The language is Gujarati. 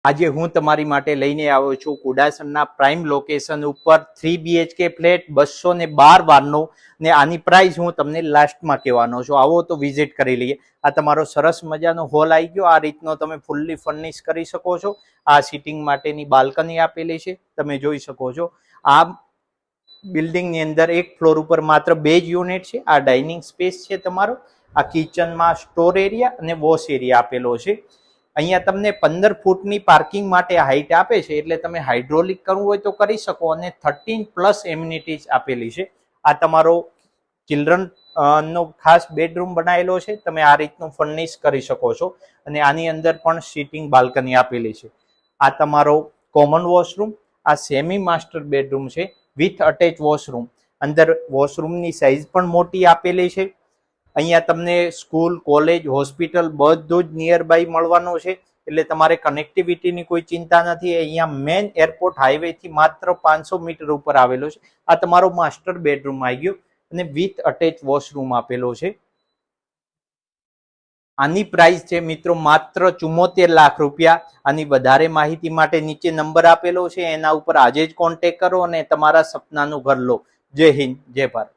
આજે હું તમારી માટે લઈને આવ્યો છું કુડાસણના પ્રાઇમ લોકેશન ઉપર 3 BHK ફ્લેટ 212 વારનો ને આની પ્રાઇસ હું તમને લાસ્ટમાં કહેવાનો છું. આવો તો વિઝિટ કરી લઈએ. આ તમારો સરસ મજાનો હોલ આવી ગયો. આ રીતનો તમે ફૂલ્લી ફર્નિશ કરી શકો છો. આ સિટિંગ માટેની બાલ્કની આપેલી છે, તમે જોઈ શકો છો. આ બિલ્ડિંગની અંદર એક ફ્લોર ઉપર માત્ર 2 જ યુનિટ છે. આ ડાઇનિંગ સ્પેસ છે તમારો. આ કિચનમાં સ્ટોર એરિયા અને વોશ એરિયા આપેલો છે. અહીંયા તમને 15 ફૂટની પાર્કિંગ માટે હાઇટ આપે છે, એટલે તમે હાઇડ્રોલિક કરવું હોય તો કરી શકો. અને 13+ એમ્યુનિટીઝ આપેલી છે. આ તમારો ચિલ્ડ્રન નો ખાસ બેડરૂમ બનાવેલો છે, તમે આ રીતનું ફર્નિશ કરી શકો છો. અને આની અંદર પણ સિટિંગ બાલ્કની આપેલી છે. આ તમારો કોમન વોશરૂમ. આ સેમી માસ્ટર બેડરૂમ છે વિથ અટેચ વોશરૂમ. અંદર વોશરૂમની સાઇઝ પણ મોટી આપેલી છે. અહીંયા તમને સ્કૂલ, કોલેજ, હોસ્પિટલ બધું જ નિયર બાય મળવાનું છે, એટલે તમારે કનેક્ટિવિટીની કોઈ ચિંતા નથી. અહીંયા મેન એરપોર્ટ હાઈવે થી માત્ર 500 મીટર ઉપર આવેલો છે. આ તમારો માસ્ટર બેડરૂમ આવી ગયો અને વિથ અટેચ વોશરૂમ આપેલો છે. આની પ્રાઇસ છે મિત્રો માત્ર 74 લાખ રૂપિયા. આની વધારે માહિતી માટે નીચે નંબર આપેલો છે, એના ઉપર આજે જ કોન્ટેક્ટ કરો અને તમારા સપનાનું ઘર લો. જય હિન્દ, જય ભારત.